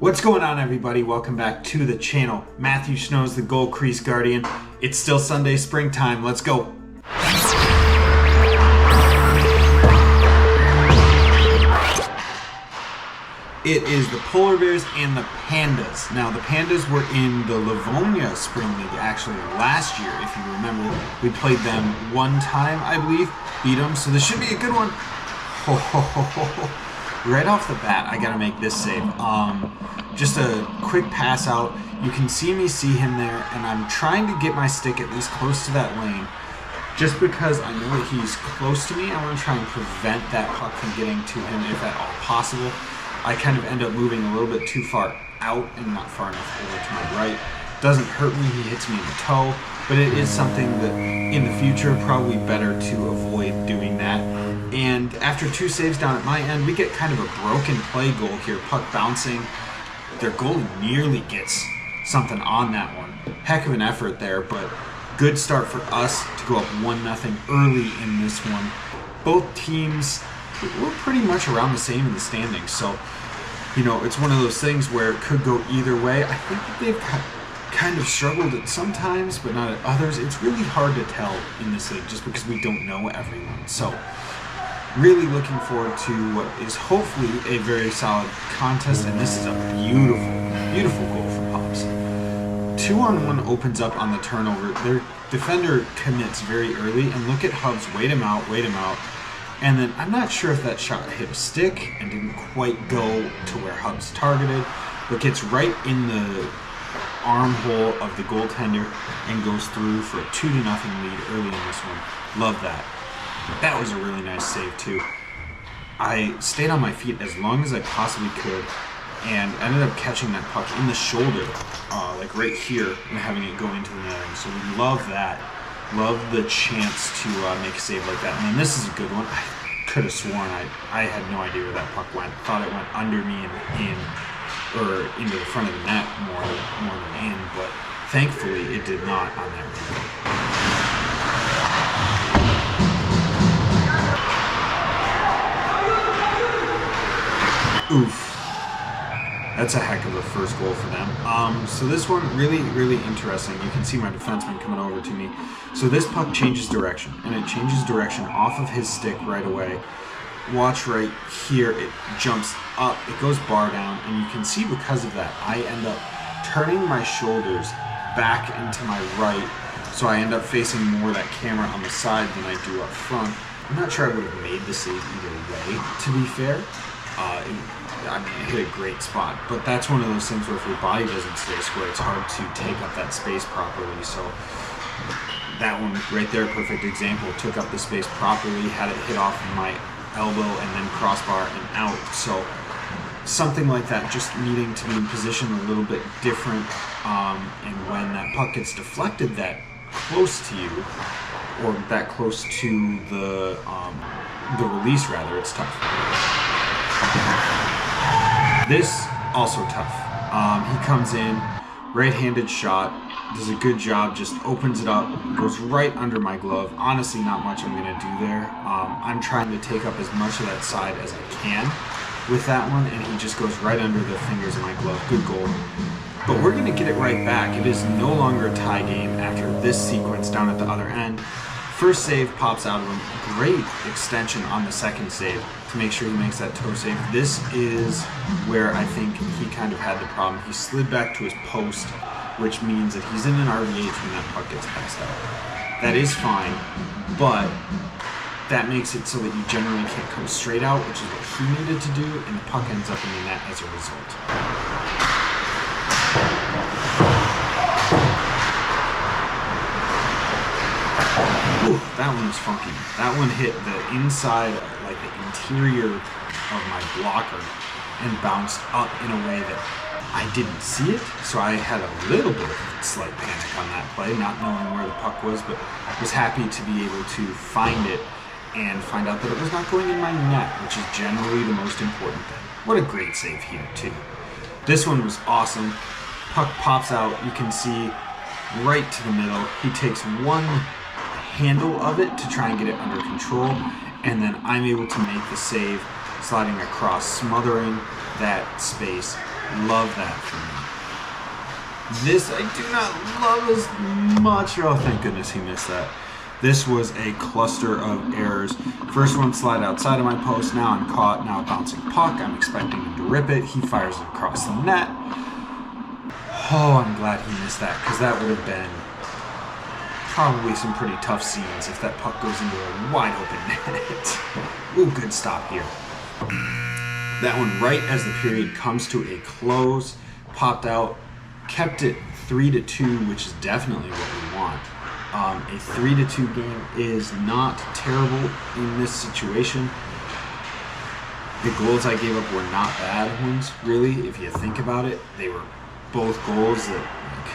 What's going on, everybody? Welcome back to the channel. Matthew Snow's the Goal Crease Guardian. It's still Sunday springtime. Let's go. It is the Polar Bears and the Pandas. Now, the Pandas were in the Livonia Spring League actually last year. If you remember, we played them one time, I believe, beat them. So this should be a good one. Ho, ho, ho, ho, ho. Right off the bat, I gotta make this save. Just a quick pass out. You can see him there, and I'm trying to get my stick at least close to that lane. Just because I know that he's close to me, I want to try and prevent that puck from getting to him if at all possible. I kind of end up moving a little bit too far out and not far enough over to my right. Doesn't hurt me, he hits me in the toe, but it is something that in the future probably better to avoid doing that. And after two saves down at my end, we get kind of a broken play goal here, puck bouncing. Their goalie nearly gets something on that one. Heck of an effort there, but good start for us to go up 1-0 early in this one. Both teams were pretty much around the same in the standings, so you know, it's one of those things where it could go either way. I think that they've kind of struggled at some times, but not at others. It's really hard to tell in this league just because we don't know everyone. So really looking forward to what is hopefully a very solid contest, and this is a beautiful, beautiful goal from Hubs. 2-on-1 opens up on the turnover. Their defender commits very early, and look at Hubs, wait him out, and then I'm not sure if that shot hit a stick and didn't quite go to where Hubs targeted, but gets right in the armhole of the goaltender and goes through for a 2-0 lead early in this one. Love that. That was a really nice save too. I stayed on my feet as long as I possibly could and ended up catching that puck in the shoulder, like right here, and having it go into the netting. So we love that. Love the chance to make a save like that. And then this is a good one. I could have sworn I had no idea where that puck went. Thought it went under me and or into the front of the net more than in, but thankfully it did not on that replay. Oof. That's a heck of a first goal for them. So this one, really interesting. You can see my defenseman coming over to me. So this puck changes direction, and it changes direction off of his stick right away. Watch right here, it jumps up, it goes bar down, and you can see because of that, I end up turning my shoulders back into my right, so I end up facing more of that camera on the side than I do up front. I'm not sure I would have made the save either way, to be fair. I mean, it hit a great spot, but that's one of those things where if your body doesn't stay square, it's hard to take up that space properly. So that one right there, perfect example, took up the space properly, had it hit off my elbow and then crossbar and out. So something like that, just needing to be in position a little bit different, and when that puck gets deflected that close to you, or that close to the release rather, it's tough. This, also tough. He comes in, right-handed shot, does a good job, just opens it up, goes right under my glove. Honestly, not much I'm going to do there. I'm trying to take up as much of that side as I can with that one, and he just goes right under the fingers of my glove. Good goal. But we're going to get it right back. It is no longer a tie game after this sequence down at the other end. First save pops out of him. Great extension on the second save to make sure he makes that toe save. This is where I think he kind of had the problem. He slid back to his post, which means that he's in an RVH when that puck gets passed out. That is fine, but that makes it so that you generally can't come straight out, which is what he needed to do, and the puck ends up in the net as a result. Ooh, that one was funky. That one hit the inside, like the interior of my blocker, and bounced up in a way that I didn't see it, so I had a little bit of slight panic on that play, not knowing where the puck was, but was happy to be able to find it and find out that it was not going in my net, which is generally the most important thing. What a great save here, too. This one was awesome. Puck pops out, you can see right to the middle. He takes one handle of it to try and get it under control, and then I'm able to make the save, sliding across, smothering that space Love that for me. This I do not love as much. Oh, thank goodness he missed that. This was a cluster of errors. First one slide outside of my post. Now I'm caught. Now a bouncing puck. I'm expecting him to rip it. He fires it across the net. Oh, I'm glad he missed that, because that would have been probably some pretty tough scenes if that puck goes into a wide open net. Ooh, good stop here. That one, right as the period comes to a close, popped out, kept it 3-2, which is definitely what we want. A 3-2 game is not terrible in this situation. The goals I gave up were not bad ones, really. If you think about it, they were both goals that, like,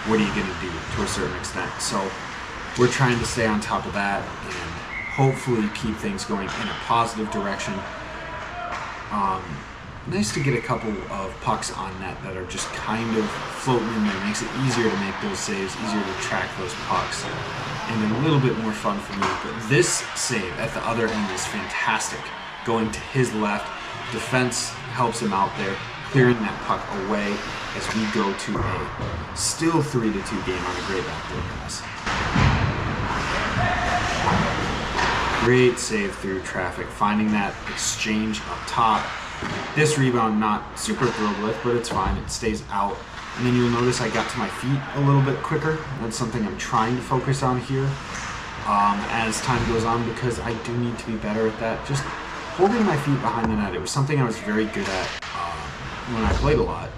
what are you going to do to a certain extent? So we're trying to stay on top of that and hopefully keep things going in a positive direction. Nice to get a couple of pucks on net that are just kind of floating in there. Makes it easier to make those saves, easier to track those pucks, and a little bit more fun for me. But this save at the other end is fantastic. Going to his left, defense helps him out there, clearing that puck away as we go to a still 3-2 game on a great backdoor pass. Great save through traffic, finding that exchange up top. This rebound not super thrilled with, but it's fine, it stays out. And then you'll notice I got to my feet a little bit quicker. That's something I'm trying to focus on here as time goes on, because I do need to be better at that. Just holding my feet behind the net, it was something I was very good at when I played a lot.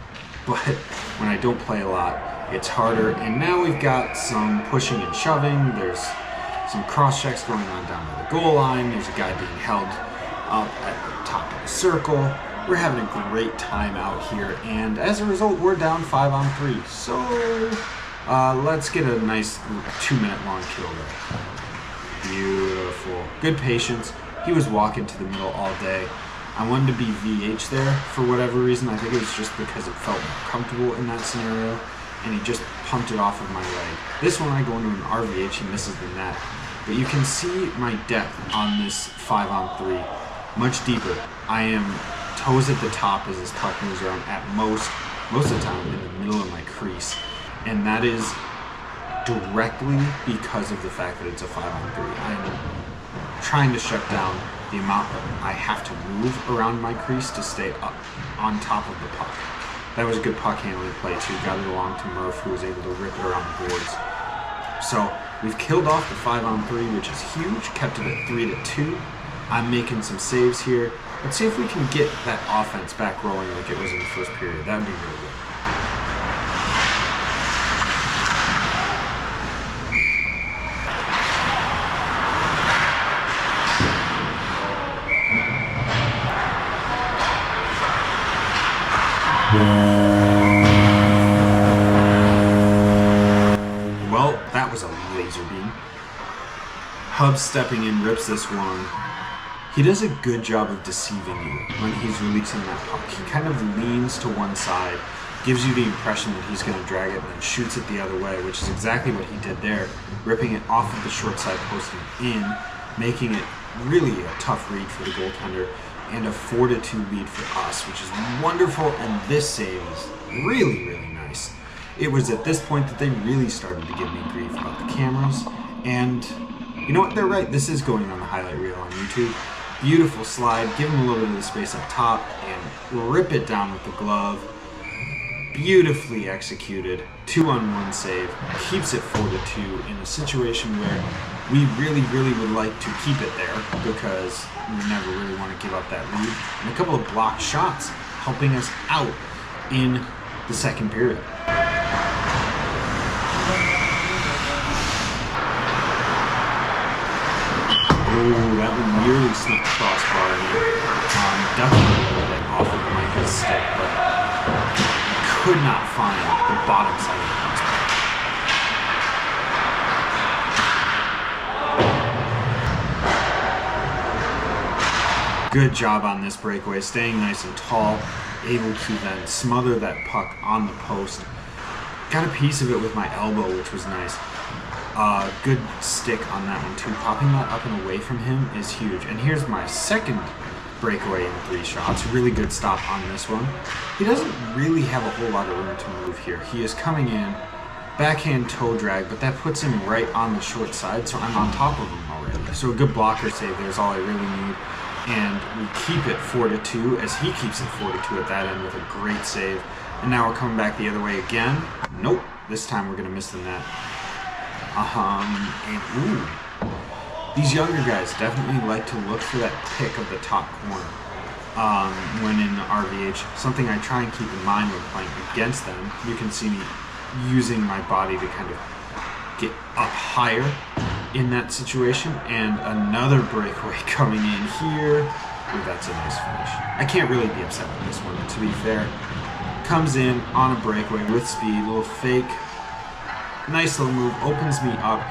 But when I don't play a lot, it's harder. And now we've got some pushing and shoving. There's some cross checks going on down by the goal line. There's a guy being held up at the top of the circle. We're having a great time out here, and as a result, we're down 5-on-3. So let's get a nice 2-minute long kill there. Beautiful. Good patience. He was walking to the middle all day. I wanted to be VH there for whatever reason. I think it was just because it felt more comfortable in that scenario, and he just pumped it off of my leg. This one I go into an RVH, he misses the net. But you can see my depth on this 5-on-3 much deeper. I am toes at the top as this puck moves around at most of the time in the middle of my crease. And that is directly because of the fact that it's a 5-on-3. I'm trying to shut down the amount that I have to move around my crease to stay up on top of the puck. That was a good puck handling play too. Got it along to Murph, who was able to rip it around the boards. So we've killed off the 5-on-3, which is huge. Kept it at 3-2. I'm making some saves here. Let's see if we can get that offense back rolling like it was in the first period. That would be really good. Well, that was a laser beam. Hub stepping in, rips this one. He does a good job of deceiving you when he's releasing that puck. He kind of leans to one side, gives you the impression that he's going to drag it, and then shoots it the other way, which is exactly what he did there, ripping it off of the short side post and in, making it really a tough read for the goaltender, and a 4-2 lead for us, which is wonderful, and this save is really, really nice. It was at this point that they really started to give me grief about the cameras, and you know what, they're right, this is going on the highlight reel on YouTube. Beautiful slide, give him a little bit of the space up top, and rip it down with the glove. Beautifully executed, 2-on-1 save, keeps it 4-2 in a situation where we really, really would like to keep it there because we never really want to give up that lead. And a couple of blocked shots helping us out in the second period. Oh, that one nearly snuck the crossbar and definitely a little bit off of Micah's stick, but could not find the bottom side of the crossbar. Good job on this breakaway, staying nice and tall, able to then smother that puck on the post. Got a piece of it with my elbow, which was nice. Good stick on that one too. Popping that up and away from him is huge. And here's my second breakaway in 3 shots. Really good stop on this one. He doesn't really have a whole lot of room to move here. He is coming in, backhand toe drag, but that puts him right on the short side, so I'm on top of him already. So a good blocker save there's all I really need. And we keep it 4-2 as he keeps it 4-2 at that end with a great save. And now we're coming back the other way again. Nope, this time we're gonna miss the net. And ooh. These younger guys definitely like to look for that pick of the top corner when in the RVH. Something I try and keep in mind when playing against them. You can see me using my body to kind of get up higher in that situation. And another breakaway coming in here. Ooh, that's a nice finish. I can't really be upset with this one, to be fair. Comes in on a breakaway with speed, a little fake. Nice little move, opens me up.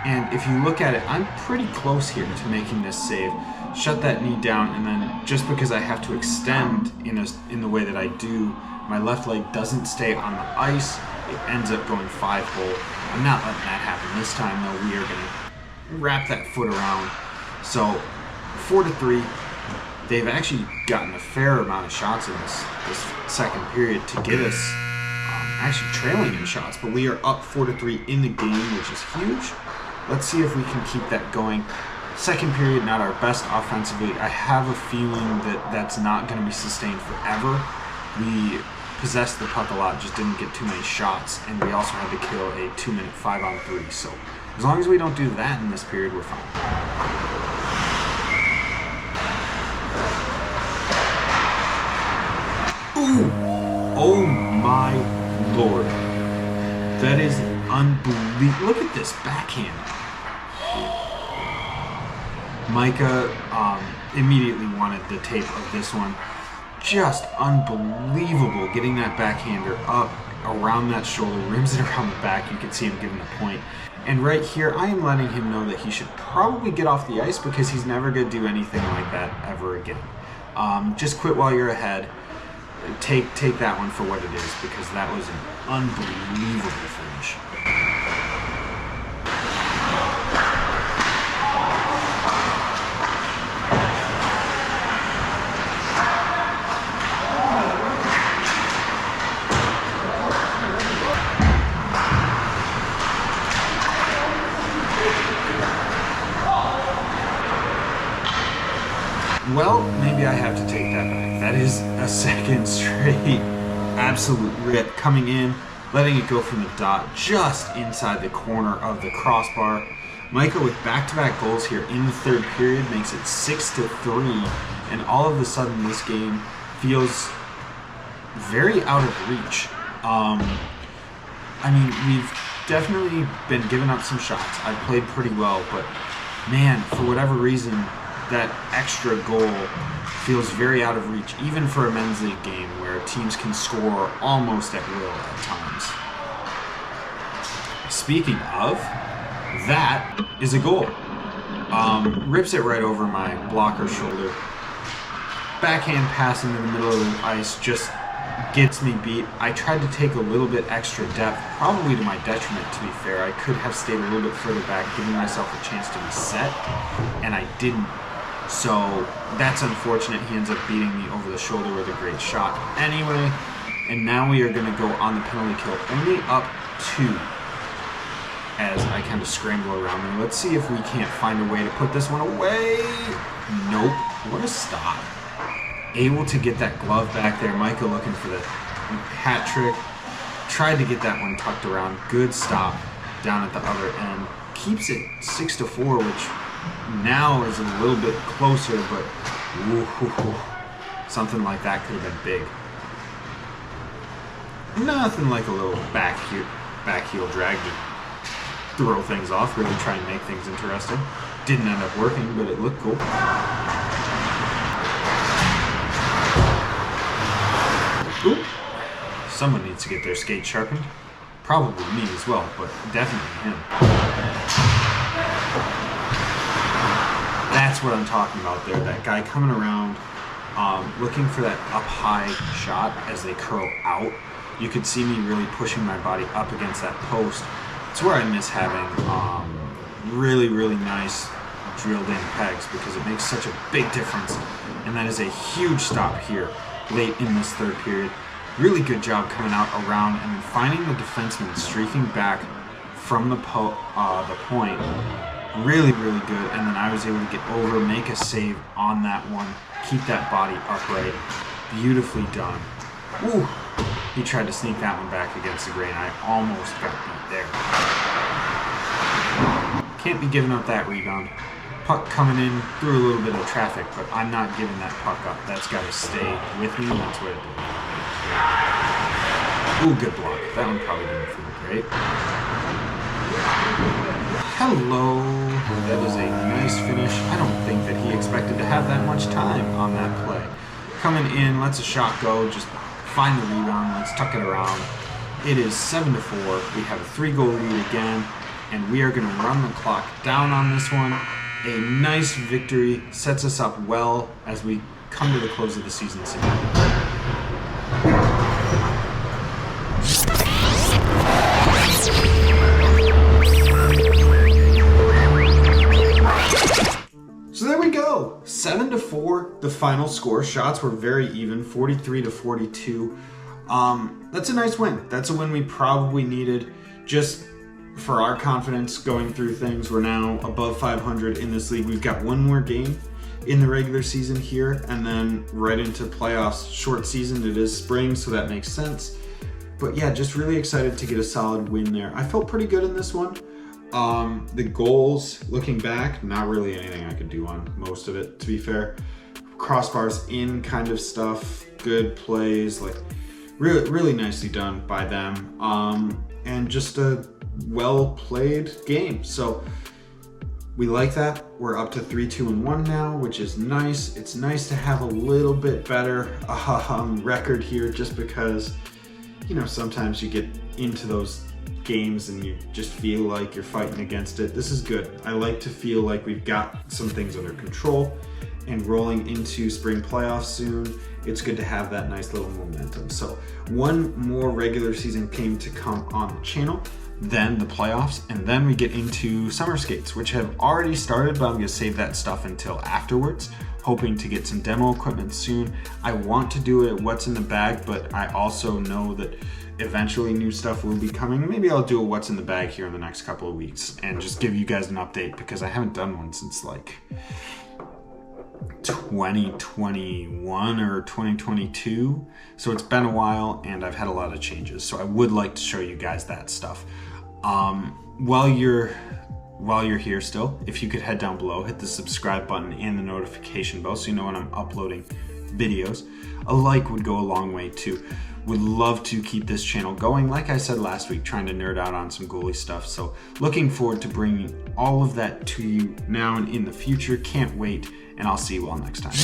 And if you look at it, I'm pretty close here to making this save. Shut that knee down, and then just because I have to extend in the way that I do, my left leg doesn't stay on the ice. It ends up going 5-hole. I'm not letting that happen this time, though. We are going to wrap that foot around. So 4-3. They've actually gotten a fair amount of shots in this second period to get us actually trailing in shots, but we are up 4-3 in the game, which is huge. Let's see if we can keep that going. Second period, not our best offensively. I have a feeling that that's not going to be sustained forever. We possessed the puck a lot, just didn't get too many shots, and we also had to kill a 2-minute 5-on-3. So as long as we don't do that in this period, we're fine. Ooh! Oh my Lord. That is unbelievable. Look at this backhand. Micah immediately wanted the tape of this one. Just unbelievable getting that backhander up around that shoulder, rims it around the back. You can see him giving the point. And right here, I am letting him know that he should probably get off the ice because he's never going to do anything like that ever again. Just quit while you're ahead. Take that one for what it is, because that was an unbelievable finish. Well, maybe I have to take that back. That is a second straight absolute rip coming in, letting it go from the dot just inside the corner of the crossbar. Micah with back-to-back goals here in the third period makes it 6-3, and all of a sudden this game feels very out of reach. I mean, we've definitely been giving up some shots. I've played pretty well, but man, for whatever reason, that extra goal feels very out of reach, even for a men's league game where teams can score almost at will at times. Speaking of, that is a goal. Rips it right over my blocker shoulder. Backhand pass into the middle of the ice just gets me beat. I tried to take a little bit extra depth, probably to my detriment, to be fair. I could have stayed a little bit further back, giving myself a chance to reset, and I didn't. So that's unfortunate. He ends up beating me over the shoulder with a great shot anyway. And now we are going to go on the penalty kill, only up 2 as I kind of scramble around there. Let's see if we can't find a way to put this one away. Nope. What a stop. Able to get that glove back there. Micah looking for the hat trick. Tried to get that one tucked around. Good stop down at the other end. Keeps it 6-4, which now is a little bit closer, but something like that could have been big. Nothing like a little back heel drag to throw things off, really try and make things interesting. Didn't end up working, but it looked cool. Ooh. Someone needs to get their skate sharpened. Probably me as well, but definitely him. That's what I'm talking about there. That guy coming around, looking for that up high shot as they curl out. You could see me really pushing my body up against that post. It's where I miss having really, really nice drilled in pegs because it makes such a big difference. And that is a huge stop here late in this third period. Really good job coming out around and then finding the defenseman streaking back from the point. Really, really good. And then I was able to get over, make a save on that one, keep that body upright. Beautifully done. Ooh, he tried to sneak that one back against the grain. I almost got beat there. Can't be giving up that rebound. Puck coming in through a little bit of traffic, but I'm not giving that puck up. That's got to stay with me, and that's what it did. Ooh, good block. That one probably didn't feel great. Hello. That is a nice finish. I don't think that he expected to have that much time on that play. Coming in, lets a shot go, just find the rebound, let's tuck it around. It is 7-4. We have a 3-goal lead again, and we are going to run the clock down on this one. A nice victory, sets us up well as we come to the close of the season today. So there we go, 7-4, the final score. Shots were very even, 43-42. That's a nice win. That's a win we probably needed just for our confidence going through things. We're now above 500 in this league. We've got one more game in the regular season here and then right into playoffs. Short season, it is spring, so that makes sense. But yeah, just really excited to get a solid win there. I felt pretty good in this one. The goals, looking back, not really anything I could do on most of it, to be fair. Crossbars in kind of stuff, good plays, like really, really nicely done by them. And just a well-played game. So we like that. We're up to 3-2-1 now, which is nice. It's nice to have a little bit better record here just because, you know, sometimes you get into those games and you just feel like you're fighting against it. This is good. I like to feel like we've got some things under control and rolling into spring playoffs soon. It's good to have that nice little momentum. So one more regular season game to come on the channel, then the playoffs, and then we get into summer skates, which have already started, but I'm gonna save that stuff until afterwards. Hoping to get some demo equipment soon. I want to do it what's in the bag, but I also know that eventually new stuff will be coming. Maybe I'll do a what's in the bag here in the next couple of weeks and just give you guys an update because I haven't done one since like 2021 or 2022. So it's been a while and I've had a lot of changes. So I would like to show you guys that stuff. While you're here still, if you could head down below, hit the subscribe button and the notification bell so you know when I'm uploading videos. A like would go a long way too. Would love to keep this channel going. Like I said last week, trying to nerd out on some goalie stuff. So looking forward to bringing all of that to you now and in the future. Can't wait, and I'll see you all next time.